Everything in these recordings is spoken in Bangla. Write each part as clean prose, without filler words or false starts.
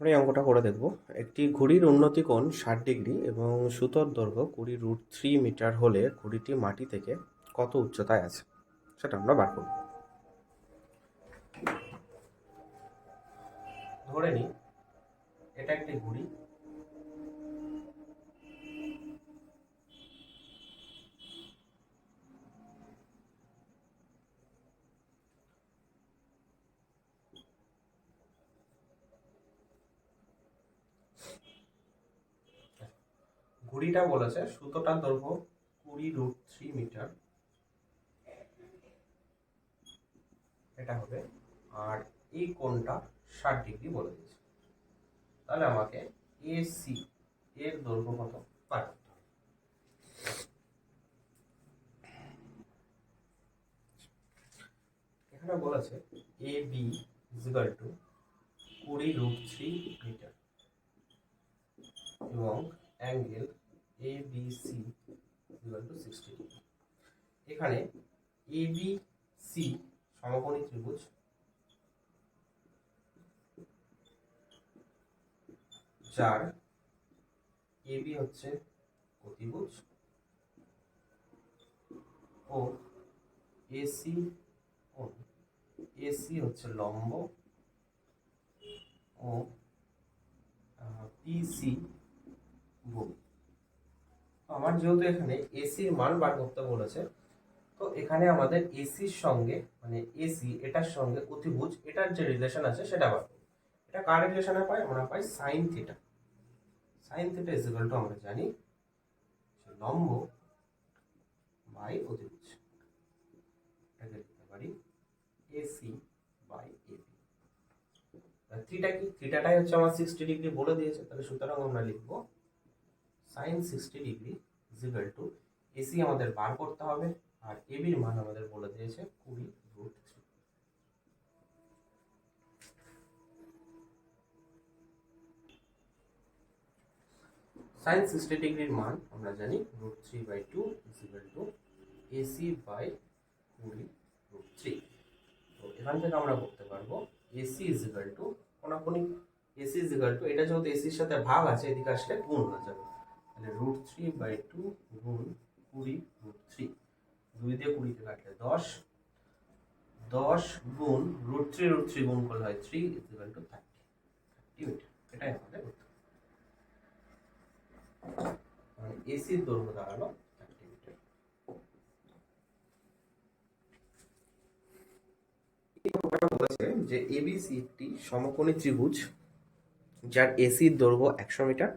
আমরা এই অঙ্কটা করে দেখব। একটি ঘড়ির উন্নতি কোণ 60 ডিগ্রি এবং সুতোর দৈর্ঘ্য 20√3 মিটার হলে ঘড়িটি মাটি থেকে কত উচ্চতায় আছে সেটা আমরা বার করব। ধরে নিই এটা একটি ঘড়ি। ঘড়িটা বলেছে সুতোটার দৈর্ঘ্য 20√3 মিটার, এটা হবে, আর এই কোণটা 60 ডিগ্রি বলে দিয়েছে। তাহলে আমাকে এসি এর দৈর্ঘ্য কত বার করতে হবে। এখানে বলেছে A B equal to 20√3 metre এবং angle A B C equal to 60 degree. এখানে এ বি সি সমকোণী ত্রিভুজ, যার এ বি হচ্ছে অতিভুজ ও এসি কোণ, এসি হচ্ছে লম্ব ও পিসি ভূমি। আমার যেহেতু এখানে এসির মান বার করতে বলেছে, তো এখানে আমাদের এসির সঙ্গে মানে এসি এটার সঙ্গে অতিভুজ এটার যে রিলেশন আছে সেটা বার করব। এটা কার রিলেশনে পাই? আমরা পাই sine theta. Sine theta is equal to আমরা জানি লম্ব বাই অতিভুজ, এটাকে লিখতে পারি এসি বাই এবি। থিটা কি? থিটাটাই হচ্ছে আমার 60 ডিগ্রি বলে দিয়েছে, তাহলে সুতরাং আমরা লিখব sine 60 degree is equal to AC আমাদের বার করতে হবে আর এবির মান আমাদের বলে দিয়েছে 20√3। সাইন 60 ডিগ্রির মান আমরা জানি √3/2 is equal to AC by 20√3। তো এখান থেকে আমরা করতে পারবো এসি ইজ ইকুয়াল টু কোনাকুনি, এসি ইজ ইকুয়াল টু এটা যেহেতু এসির সাথে ভাগ আছে এদিকে আসলে গুণ হয়ে যাবে, তাহলে √3/2 গুণ 20√3, 2 দিয়ে 20 কে কাটলে 10, 10 গুণ √3 গুণ করলে হয় 3 ইজ ইকুয়াল টু 30 মিটার। এটাই আমাদের উত্তর, মানে এসির দৈর্ঘ্য দাঁড়ালো 30 মিটার। বলেছে যে এবিসি একটি সমকোণী ত্রিভুজ যার এসির দৈর্ঘ্য 100 মিটার,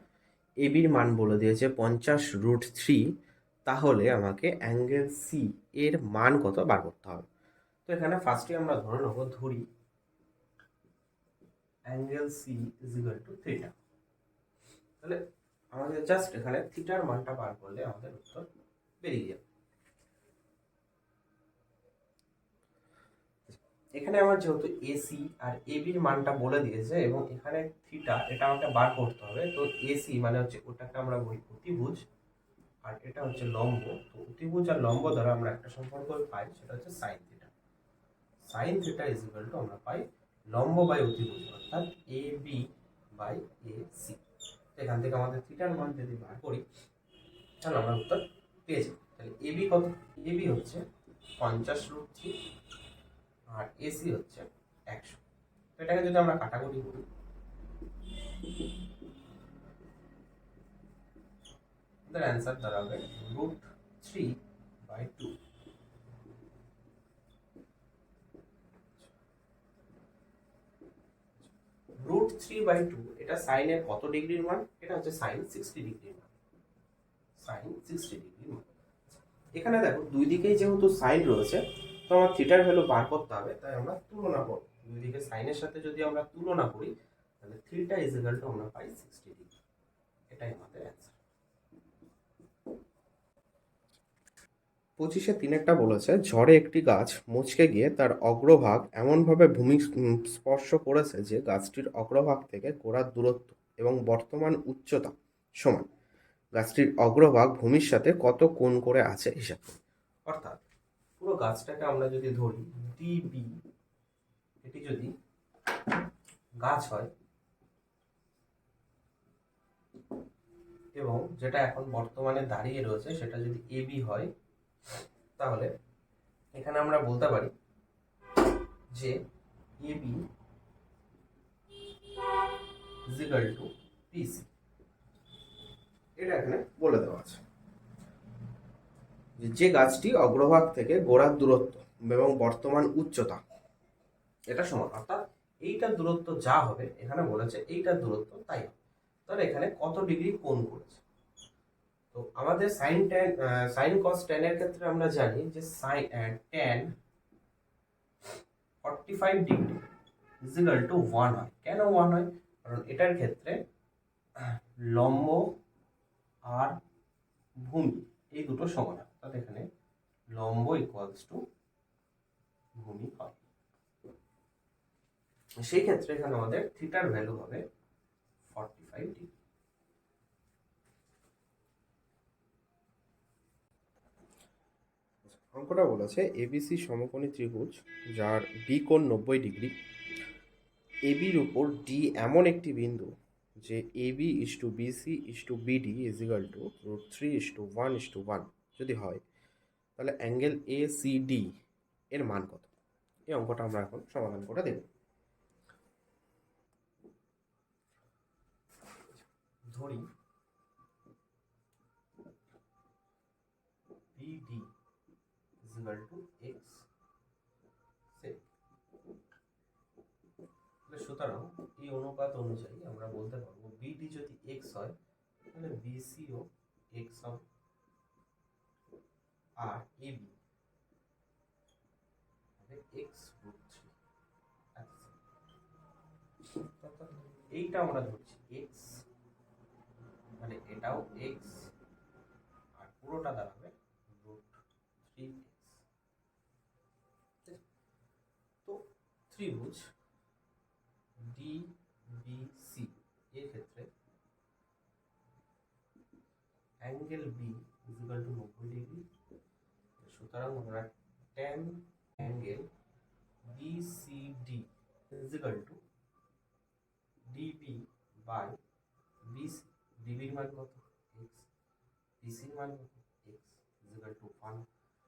এবির মান বলে দিয়েছে 50√3, তাহলে আমাকে অ্যাঙ্গেল সি এর মান কত বার করতে হবে। তো এখানে ফার্স্টে আমরা ধরে নেবো, ধরি angle C is equal to theta. তাহলে আমাদের জাস্ট এখানে থিটার মানটা বার করলে আমাদের উত্তর বেরিয়ে যাবে। এখানে আমার যেহেতু এসি আর এবির মানটা বলে দিয়েছে এবং এখানে থিটা এটা আমাকে বার করতে হবে, তো এসি মানে হচ্ছে ওটাকে আমরা বলি অতিভুজ আর এটা হচ্ছে লম্ব। তো অতিভুজ আর লম্ব দ্বারা আমরা একটা সম্পর্ক পাই, সেটা হচ্ছে sign theta. Sine theta is equal to আমরা পাই লম্ব বাই অতিভুজ অর্থাৎ A B by A C. এখান থেকে আমাদের থিটার মান যদি বার করি তাহলে আমরা উত্তর পেয়ে যাবো। তাহলে এবি কত? এবি হচ্ছে 50√3 আর এসি হচ্ছে 100। তো এটাকে যদি আমরা কাটাকুটি করি আমাদের অ্যান্সার দাঁড়াবে √3/2। √3/2 এটা সাইনের কত ডিগ্রির মান? এটা হচ্ছে সাইন 60 ডিগ্রির মান, সাইন 60 ডিগ্রির মান। এখানে দেখো দুই দিকেই যেহেতু সাইন রয়েছে, তো আমার থিটার ভ্যালু বার করতে হবে, তাই আমরা তুলনা করব। দুই দিকে সাইনের সাথে যদি আমরা তুলনা করি তাহলে থিটা ইজ ইকুয়াল টু আমরা পাই 60 ডিগ্রি। এটাই আমাদের অ্যান্সার। 25-3 বলেছে ঝড়ে একটি গাছ মচকে গিয়ে তার অগ্রভাগ এমনভাবে ভূমি স্পর্শ করেছে যে গাছটির অগ্রভাগ থেকে গোড়ার দূরত্ব এবং বর্তমান উচ্চতা সমান। গাছটির অগ্রভাগ ভূমির সাথে কত কোণ করে আছে হিসাব করি। অর্থাৎ পুরো গাছটাকে আমরা যদি ধরি ডিবি, এটি যদি গাছ হয় এবং যেটা এখন বর্তমানে দাঁড়িয়ে রয়েছে সেটা যদি এবি হয়, তাহলে এখানে আমরা বলতে পারি যে এবি ইজ ইকুয়াল টু পিসি। এটা এখানে বলে দেওয়া আছে যে গাছটি অগ্রভাগ থেকে গোড়ার দূরত্ব এবং বর্তমান উচ্চতা এটা সমান, অর্থাৎ এইটার দূরত্ব যা হবে, এখানে বলেছে এইটার দূরত্ব তাই হবে। তাহলে এখানে কত ডিগ্রি কোণ করেছে। তো আমাদের সাইন কস টেন এর ক্ষেত্রে আমরা জানি যে ten 45 degree is equal to 1 হয়। কেন 1 হয়? কারণ এটার ক্ষেত্রে লম্ব আর ভূমি এই দুটো সমান হয়, অর্থাৎ এখানে লম্ব ইকুয়ালস টু ভূমি হয়। সেই ক্ষেত্রে এখানে আমাদের থিটার ভ্যালু হবে 45 ডিগ্রি। অঙ্কটা বলেছে এবিসি সমকোণী ত্রিভুজ যার বি কোণ 90 ডিগ্রি, এবির উপর ডি এমন একটি বিন্দু যে AB is to BC is to BD is equal to √3:1:1 যদি হয়, তাহলে অ্যাঙ্গেল এ সি ডি এর মান কত? এই অঙ্কটা আমরা এখন সমাধান করে দেব। ধরি BD is equal to x. সুতরাং এই অনুপাত অনুযায়ী আমরা বলতে পারবো বিডি যদি এক্স হয় তাহলে বিসিও এক্স হবে, আর এবি হবে এক্স √3। এইটা আমরা ধরছি এক্স, মানে এটাও এক্স, আর পুরোটা দাঁড়াবে √3x। তো ত্রিভুজ ডিবিসি এর ক্ষেত্রে angle B is equal to 90 degree. সুতরাং আমরা tan angle BCD is equal to DB by BC. ডিবির মান কত? এক্স। বিসির মান কত? X is equal to 1।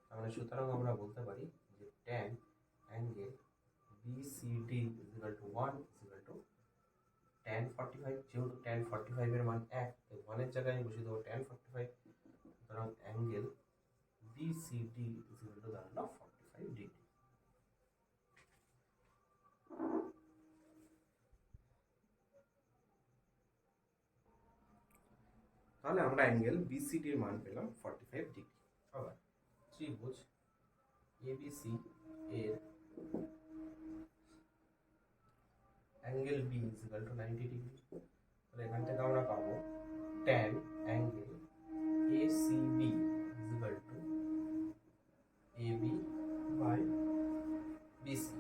তাহলে সুতরাং আমরা বলতে পারি যে tan angle BCD is equal to 1 is equal to tan 45। যেহেতু tan 45 এর মান 1, তো 1 এর জায়গায় বসিয়ে দেবো tan 45। সুতরাং angle BCD is equal two দাঁড়ালো 45 ডিগ্রি। তাহলে আমরা অ্যাঙ্গেল বিসিডির মান পেলাম 45 ডিগ্রি। আবার ত্রিভুজ এবিসি এর angle B is equal to 90 degree. তাহলে এখান থেকে আমরা পাবো tan angle ACB is equal to AB by BC.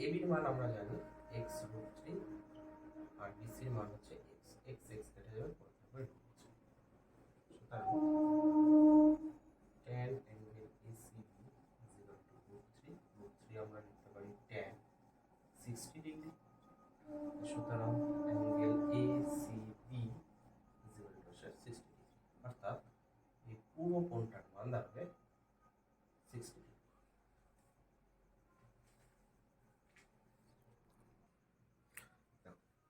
এবির মান আমরা জানি এক্স √3, আর বিসির মান হচ্ছে এক্স। এক্স কেটে যাবে, পরে থাকবে √3। সুতরাং tan angle ACB is equal two √3 আমরা লিখতে পারি tan 60 ডিগ্রি। সুতরাং angle ACB is equal to 60 degree, অর্থাৎ এই পুরো কোণটার মান দাঁড়াবে 60 ডিগ্রি।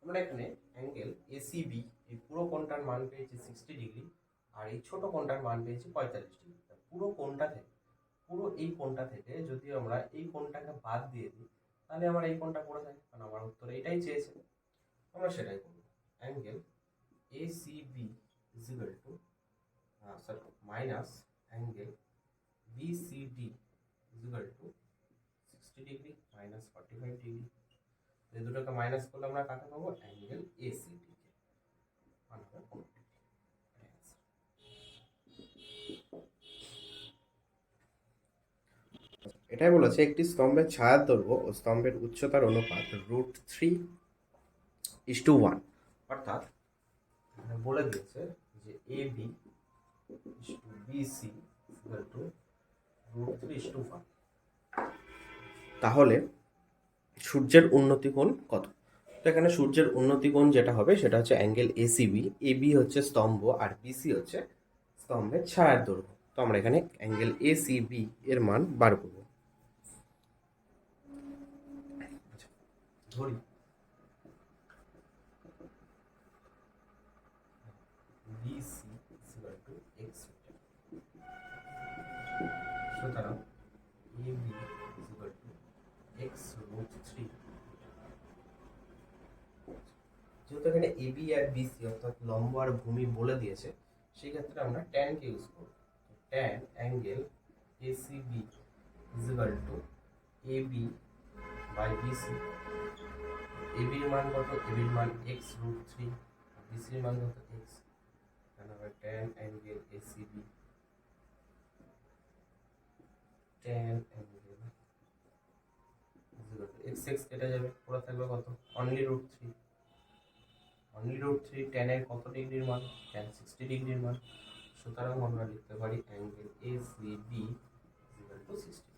আমরা এখানে অ্যাঙ্গেল এসিবি এই পুরো কোণটার মান পেয়েছি 60 ডিগ্রি, আর এই ছোট কোণটার মান পেয়েছি 45 ডিগ্রি। পুরো এই কোণটা থেকে যদি আমরা এই কোণটাকে বাদ দিয়ে দিই, তাহলে আমার এই কোণটা পড়ে থাকে, কারণ আমার উত্তর এটাই চেয়েছে, আমরা সেটাই করব। Angle ACB is equal two minus angle BCD is equal to 60 degree minus 45 degree. এই দুটোকে মাইনাস করলে আমরা কাকে পাবো? অ্যাঙ্গেল এসিডি কে। মান হবে 15 ডিগ্রি। এটাই বলেছে একটি স্তম্ভের ছায়ার দৈর্ঘ্য ও স্তম্ভের উচ্চতার অনুপাত √3:1। অর্থাৎ বলে দিয়েছে যে AB is to BC equal to √3:1। তাহলে সূর্যের উন্নতি কোণ কত? তো এখানে সূর্যের উন্নতি কোণ যেটা হবে সেটা হচ্ছে অ্যাঙ্গেল এসিবি। এবি হচ্ছে স্তম্ভ আর বিসি হচ্ছে স্তম্ভের ছায়ার দৈর্ঘ্য। তো আমরা এখানে অ্যাঙ্গেল এসিবি এর মান বার করব। আচ্ছা, ধরি BC equal to x metre. সুতরাং AB equal to x root three. যেহেতু এখানে এবি আর বিসি অর্থাৎ লম্ব আর ভূমি বলে দিয়েছে, সেই ক্ষেত্রে আমরা ট্যান কে ইউজ করব। Tan angle ACB equal to AB by BC. এবির মান কত? এবির মান এক্স রুট থ্রি, বিসির মান কত? এক্স। তাহলে হবে tan angle ACB, tan angle equal to x x কেটে যাবে, পুরো থাকবে কত? Only root three. Only root three ট্যানের কত ডিগ্রির মান? ট্যান 60 ডিগ্রির মান। সুতরাং আমরা লিখতে পারি অ্যাঙ্গেল এসিবি ইকুয়াল টু 60।